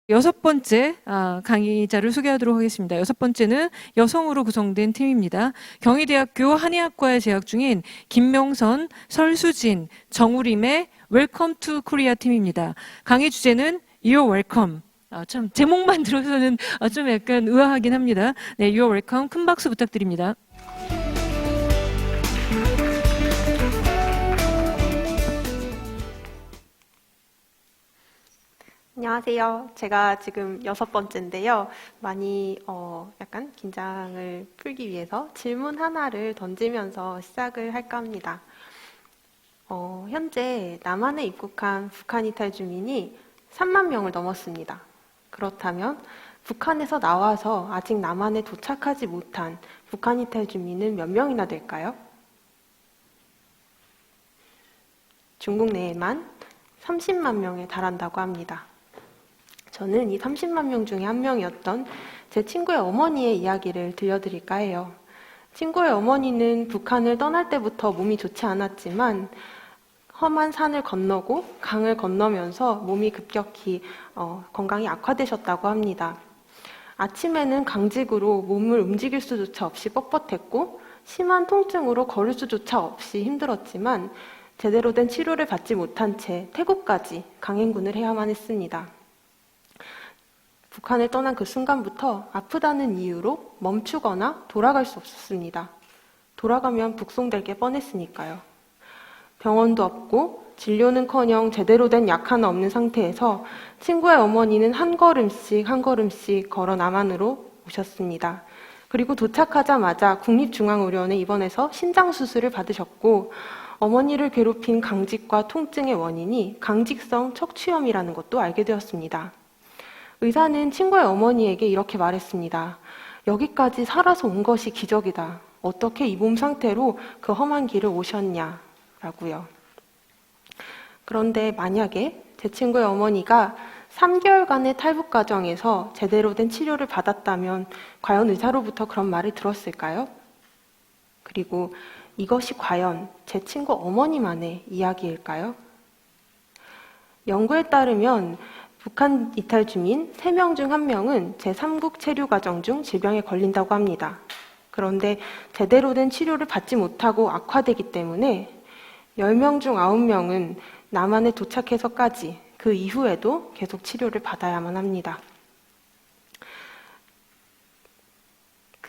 여섯 번째 강의자를 소개하도록 하겠습니다. 여섯 번째는 여성으로 구성된 팀입니다. 경희대학교 한의학과에 재학 중인 김명선, 설수진, 정우림의 웰컴 투 코리아 팀입니다. 강의 주제는 You're welcome. 참 제목만 들어서는 좀 약간 의아하긴 합니다. 네, You're welcome. 큰 박수 부탁드립니다. 안녕하세요. 제가 지금 여섯 번째인데요. 많이 약간 긴장을 풀기 위해서 질문 하나를 던지면서 시작을 할까 합니다. 현재 남한에 입국한 북한 이탈 주민이 3만 명을 넘었습니다. 그렇다면 북한에서 나와서 아직 남한에 도착하지 못한 북한 이탈 주민은 몇 명이나 될까요? 중국 내에만 30만 명에 달한다고 합니다. 저는 이 30만 명 중에 한 명이었던 제 친구의 어머니의 이야기를 들려드릴까 해요. 친구의 어머니는 북한을 떠날 때부터 몸이 좋지 않았지만 험한 산을 건너고 강을 건너면서 몸이 급격히 건강이 악화되셨다고 합니다. 아침에는 강직으로 몸을 움직일 수조차 없이 뻣뻣했고 심한 통증으로 걸을 수조차 없이 힘들었지만 제대로 된 치료를 받지 못한 채 태국까지 강행군을 해야만 했습니다. 북한을 떠난 그 순간부터 아프다는 이유로 멈추거나 돌아갈 수 없었습니다. 돌아가면 북송될 게 뻔했으니까요. 병원도 없고 진료는커녕 제대로 된 약 하나 없는 상태에서 친구의 어머니는 한 걸음씩 걸어 남한으로 오셨습니다. 그리고 도착하자마자 국립중앙의료원에 입원해서 신장수술을 받으셨고 어머니를 괴롭힌 강직과 통증의 원인이 강직성 척추염이라는 것도 알게 되었습니다. 의사는 친구의 어머니에게 이렇게 말했습니다. 여기까지 살아서 온 것이 기적이다. 어떻게 이 몸 상태로 그 험한 길을 오셨냐? 라고요. 그런데 만약에 제 친구의 어머니가 3개월간의 탈북 과정에서 제대로 된 치료를 받았다면 과연 의사로부터 그런 말을 들었을까요? 그리고 이것이 과연 제 친구 어머니만의 이야기일까요? 연구에 따르면 북한 이탈 주민 3명 중 1명은 제3국 체류 과정 중 질병에 걸린다고 합니다. 그런데 제대로 된 치료를 받지 못하고 악화되기 때문에 10명 중 9명은 남한에 도착해서까지 그 이후에도 계속 치료를 받아야만 합니다.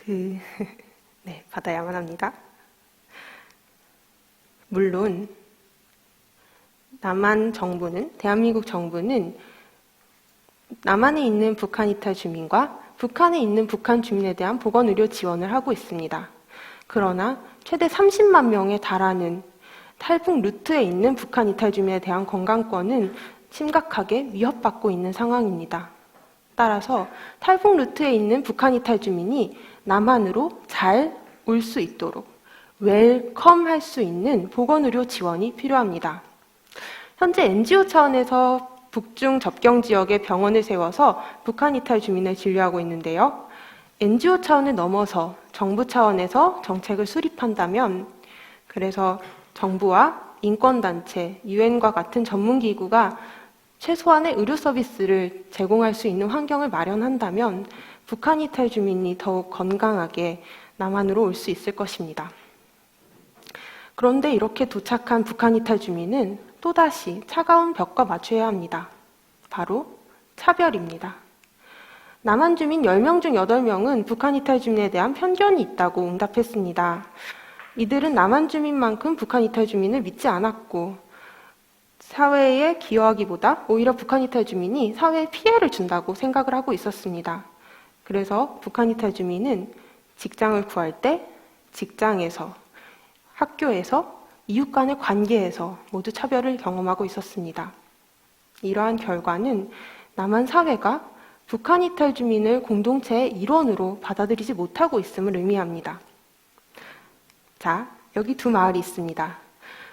네, 받아야만 합니다. 물론 남한 정부는, 대한민국 정부는 남한에 있는 북한 이탈 주민과 북한에 있는 북한 주민에 대한 보건의료 지원을 하고 있습니다. 그러나 최대 30만 명에 달하는 탈북 루트에 있는 북한 이탈 주민에 대한 건강권은 심각하게 위협받고 있는 상황입니다. 따라서 탈북 루트에 있는 북한 이탈 주민이 남한으로 잘 올 수 있도록 웰컴 할 수 있는 보건의료 지원이 필요합니다. 현재 NGO 차원에서 북중 접경 지역에 병원을 세워서 북한 이탈 주민을 진료하고 있는데요. NGO 차원을 넘어서 정부 차원에서 정책을 수립한다면, 그래서 정부와 인권단체, 유엔과 같은 전문기구가 최소한의 의료 서비스를 제공할 수 있는 환경을 마련한다면 북한 이탈 주민이 더욱 건강하게 남한으로 올 수 있을 것입니다. 그런데 이렇게 도착한 북한 이탈 주민은 또다시 차가운 벽과 맞춰야 합니다. 바로 차별입니다. 남한 주민 10명 중 8명은 북한 이탈 주민에 대한 편견이 있다고 응답했습니다. 이들은 남한 주민만큼 북한 이탈 주민을 믿지 않았고 사회에 기여하기보다 오히려 북한 이탈 주민이 사회에 피해를 준다고 생각을 하고 있었습니다. 그래서 북한 이탈 주민은 직장을 구할 때 직장에서, 학교에서, 이웃 간의 관계에서 모두 차별을 경험하고 있었습니다. 이러한 결과는 남한 사회가 북한 이탈 주민을 공동체의 일원으로 받아들이지 못하고 있음을 의미합니다. 자, 여기 두 마을이 있습니다.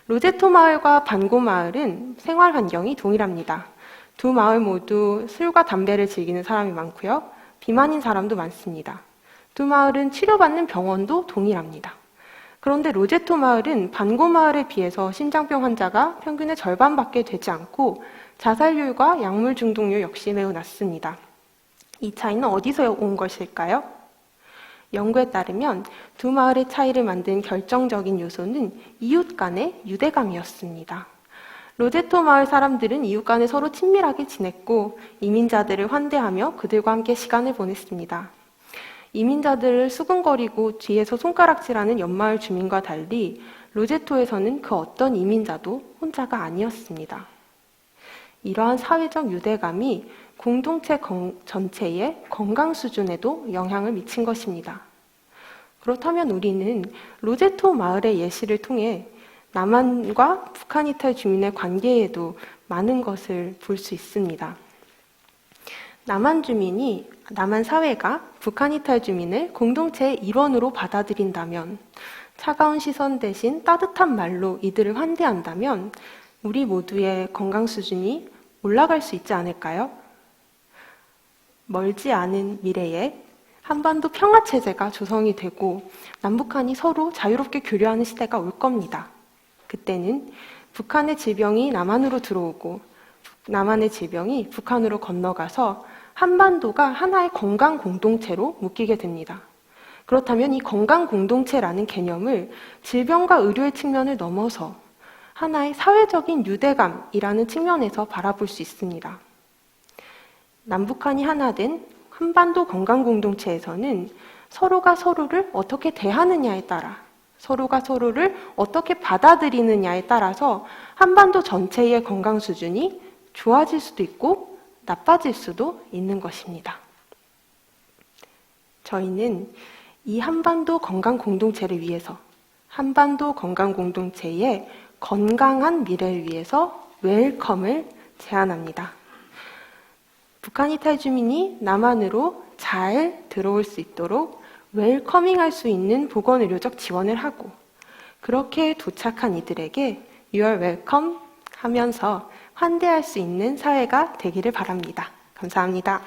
로제토 마을과 반고 마을은 생활 환경이 동일합니다. 두 마을 모두 술과 담배를 즐기는 사람이 많고요. 비만인 사람도 많습니다. 두 마을은 치료받는 병원도 동일합니다. 그런데 로제토 마을은 반고 마을에 비해서 심장병 환자가 평균의 절반밖에 되지 않고 자살률과 약물 중독률 역시 매우 낮습니다. 이 차이는 어디서 온 것일까요? 연구에 따르면 두 마을의 차이를 만든 결정적인 요소는 이웃 간의 유대감이었습니다. 로제토 마을 사람들은 이웃 간에 서로 친밀하게 지냈고 이민자들을 환대하며 그들과 함께 시간을 보냈습니다. 이민자들을 수근거리고 뒤에서 손가락질하는 옆마을 주민과 달리 로제토에서는 그 어떤 이민자도 혼자가 아니었습니다. 이러한 사회적 유대감이 공동체 전체의 건강 수준에도 영향을 미친 것입니다. 그렇다면 우리는 로제토 마을의 예시를 통해 남한과 북한 이탈 주민의 관계에도 많은 것을 볼 수 있습니다. 남한 사회가 북한 이탈 주민을 공동체의 일원으로 받아들인다면, 차가운 시선 대신 따뜻한 말로 이들을 환대한다면 우리 모두의 건강 수준이 올라갈 수 있지 않을까요? 멀지 않은 미래에 한반도 평화체제가 조성이 되고 남북한이 서로 자유롭게 교류하는 시대가 올 겁니다. 그때는 북한의 질병이 남한으로 들어오고 남한의 질병이 북한으로 건너가서 한반도가 하나의 건강 공동체로 묶이게 됩니다. 그렇다면 이 건강 공동체라는 개념을 질병과 의료의 측면을 넘어서 하나의 사회적인 유대감이라는 측면에서 바라볼 수 있습니다. 남북한이 하나 된 한반도 건강 공동체에서는 서로가 서로를 어떻게 대하느냐에 따라, 서로가 서로를 어떻게 받아들이느냐에 따라서 한반도 전체의 건강 수준이 좋아질 수도 있고 나빠질 수도 있는 것입니다. 저희는 이 한반도 건강 공동체를 위해서, 한반도 건강 공동체의 건강한 미래를 위해서 웰컴을 제안합니다. 북한 이탈 주민이 남한으로 잘 들어올 수 있도록 웰커밍할 수 있는 보건의료적 지원을 하고, 그렇게 도착한 이들에게 You are welcome 하면서 환대할 수 있는 사회가 되기를 바랍니다. 감사합니다.